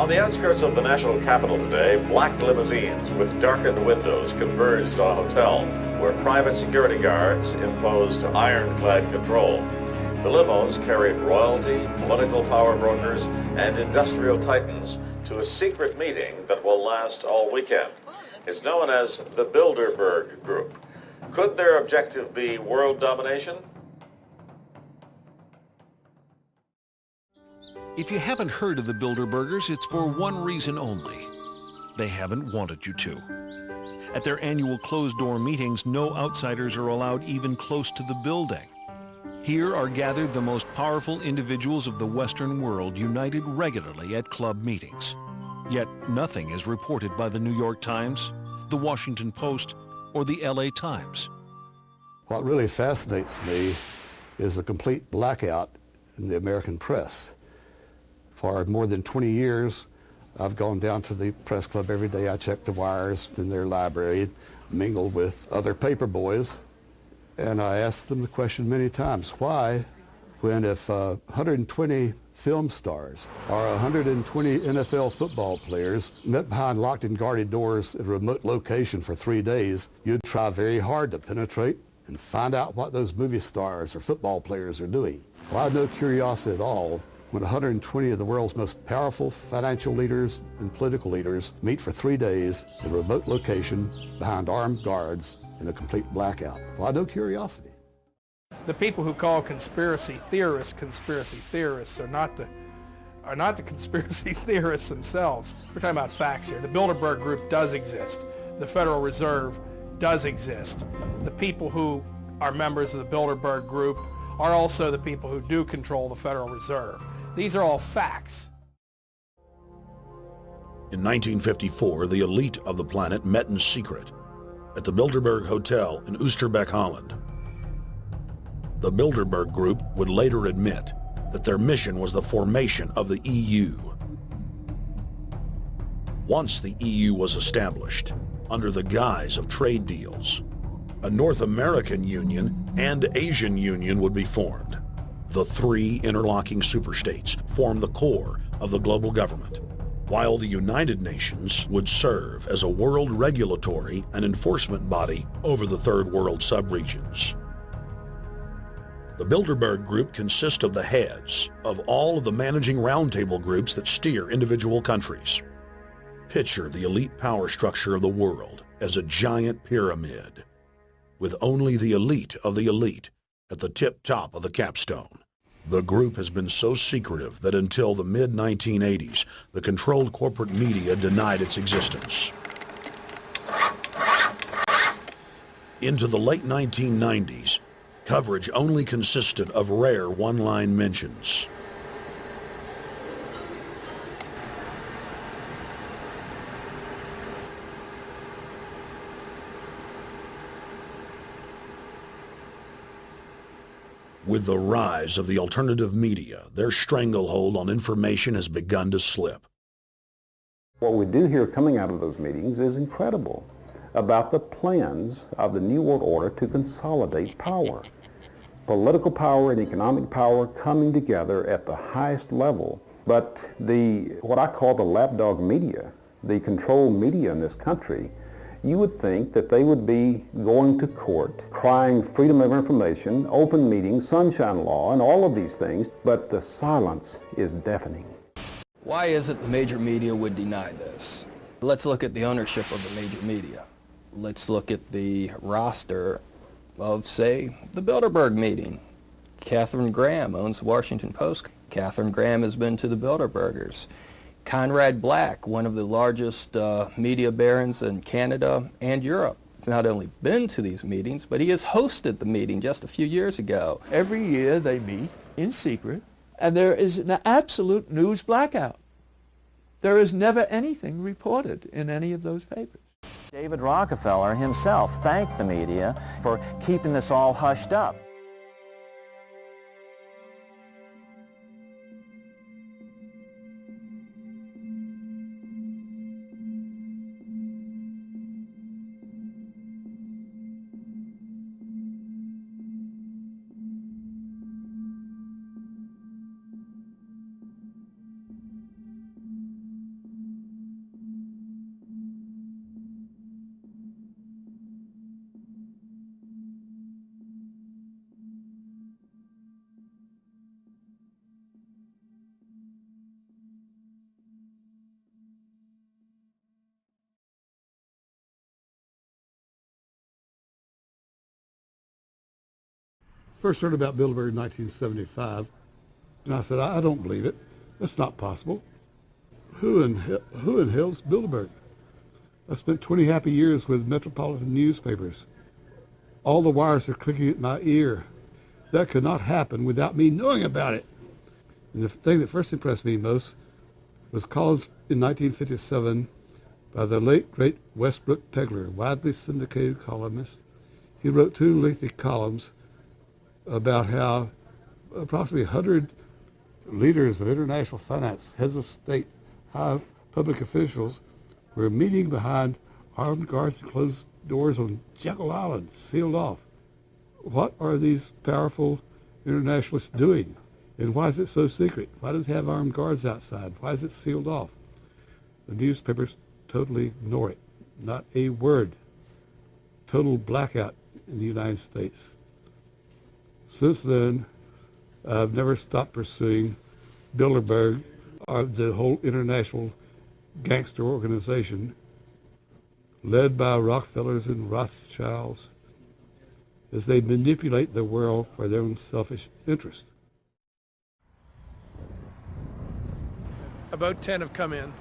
On the outskirts of the national capital today, black limousines with darkened windows converged on a hotel where private security guards imposed ironclad control. The limos carried royalty, political power brokers, and industrial titans to a secret meeting that will last all weekend. It's known as the Bilderberg Group. Could their objective be world domination? If you haven't heard of the Bilderbergers, it's for one reason only. They haven't wanted you to. At their annual closed-door meetings, no outsiders are allowed even close to the building. Here are gathered the most powerful individuals of the Western world, united regularly at club meetings. Yet nothing is reported by the New York Times, the Washington Post, or the LA Times. What really fascinates me is the complete blackout in the American press. For more than 20 years, I've gone down to the press club every day. I check the wires in their library, mingle with other paper boys, and I asked them the question many times, why, when if 120 film stars or 120 NFL football players met behind locked and guarded doors at a remote location for 3 days, you'd try very hard to penetrate and find out what those movie stars or football players are doing. Well, I have no curiosity at all when 120 of the world's most powerful financial leaders and political leaders meet for 3 days in a remote location behind armed guards in a complete blackout. Well, I have no curiosity. The people who call conspiracy theorists are not the conspiracy theorists themselves. We're talking about facts here. The Bilderberg Group does exist. The Federal Reserve does exist. The people who are members of the Bilderberg Group are also the people who do control the Federal Reserve. These are all facts. In 1954, the elite of the planet met in secret at the Bilderberg Hotel in Oosterbeek, Holland. The Bilderberg Group would later admit that their mission was the formation of the EU. Once the EU was established, under the guise of trade deals, a North American Union and Asian Union would be formed. The three interlocking superstates form the core of the global government, while the United Nations would serve as a world regulatory and enforcement body over the Third World subregions. The Bilderberg Group consists of the heads of all of the managing roundtable groups that steer individual countries. Picture the elite power structure of the world as a giant pyramid, with only the elite of the elite at the tip top of the capstone. The group has been so secretive that until the mid-1980s, the controlled corporate media denied its existence. Into the late 1990s, coverage only consisted of rare one-line mentions. With the rise of the alternative media, their stranglehold on information has begun to slip. What we do hear coming out of those meetings is incredible about the plans of the New World Order to consolidate power. Political power and economic power coming together at the highest level. But what I call the lapdog media, the controlled media in this country, you would think that they would be going to court, crying freedom of information, open meetings, sunshine law, and all of these things, but the silence is deafening. Why is it the major media would deny this? Let's look at the ownership of the major media. Let's look at the roster of, say, the Bilderberg meeting. Katharine Graham owns the Washington Post. Katharine Graham has been to the Bilderbergers. Conrad Black, one of the largest media barons in Canada and Europe, has not only been to these meetings, but he has hosted the meeting just a few years ago. Every year they meet in secret, and there is an absolute news blackout. There is never anything reported in any of those papers. David Rockefeller himself thanked the media for keeping this all hushed up. first heard about Bilderberg in 1975, and I said, I don't believe it. That's not possible. Who in hell's Bilderberg? I spent 20 happy years with metropolitan newspapers. All the wires are clicking at my ear. That could not happen without me knowing about it. And the thing that first impressed me most was columns in 1957 by the late, great Westbrook Pegler, widely syndicated columnist. He wrote 2 lengthy columns about how approximately 100 leaders of international finance, heads of state, high public officials were meeting behind armed guards and closed doors on Jekyll Island, sealed off. What are these powerful internationalists doing? And why is it so secret? Why do they have armed guards outside? Why is it sealed off? The newspapers totally ignore it. Not a word. Total blackout in the United States. Since then, I've never stopped pursuing Bilderberg or the whole international gangster organization led by Rockefellers and Rothschilds as they manipulate the world for their own selfish interest. About 10 have come in.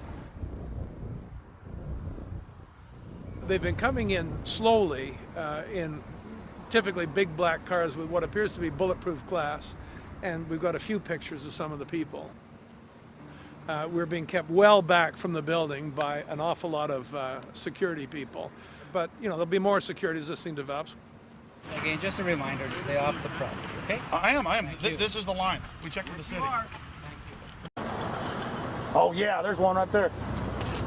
They've been coming in slowly in typically big black cars with what appears to be bulletproof glass, and we've got a few pictures of some of the people. We're being kept well back from the building by an awful lot of security people. But, you know, there'll be more security as this thing develops. Again, just a reminder to stay off the property, okay? I am. This is the line. We checked with the city. Thank you. Oh, yeah, there's one right there.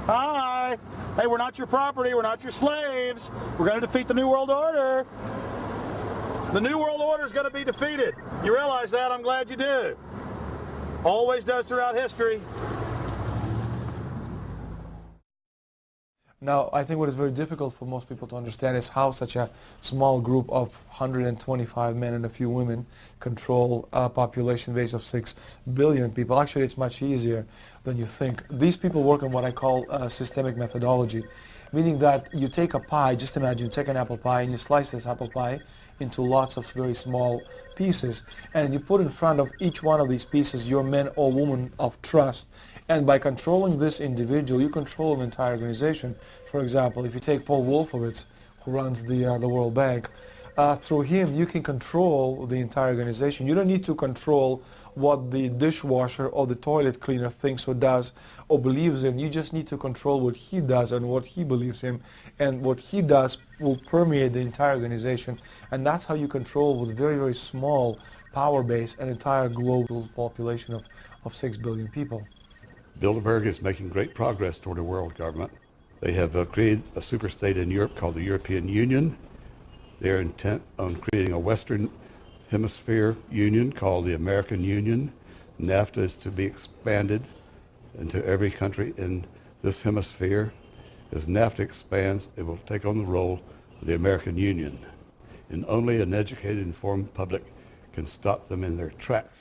Hi. Hey, we're not your property. We're not your slaves. We're going to defeat the New World Order. The New World Order is going to be defeated. You realize that? I'm glad you do. Always does throughout history. Now, I think what is very difficult for most people to understand is how such a small group of 125 men and a few women control a population base of 6 billion people. Actually, it's much easier than you think. These people work on what I call systemic methodology, meaning that you take a pie, just imagine you take an apple pie and you slice this apple pie into lots of very small pieces, and you put in front of each one of these pieces your man or woman of trust. And by controlling this individual, you control an entire organization. For example, if you take Paul Wolfowitz, who runs the World Bank, through him you can control the entire organization. You don't need to control what the dishwasher or the toilet cleaner thinks or does or believes in. You just need to control what he does and what he believes in. And what he does will permeate the entire organization. And that's how you control, with very, very small power base, an entire global population of 6 billion people. Bilderberg is making great progress toward a world government. They have created a superstate in Europe called the European Union. They're intent on creating a Western Hemisphere Union called the American Union. NAFTA is to be expanded into every country in this hemisphere. As NAFTA expands, it will take on the role of the American Union. And only an educated, informed public can stop them in their tracks.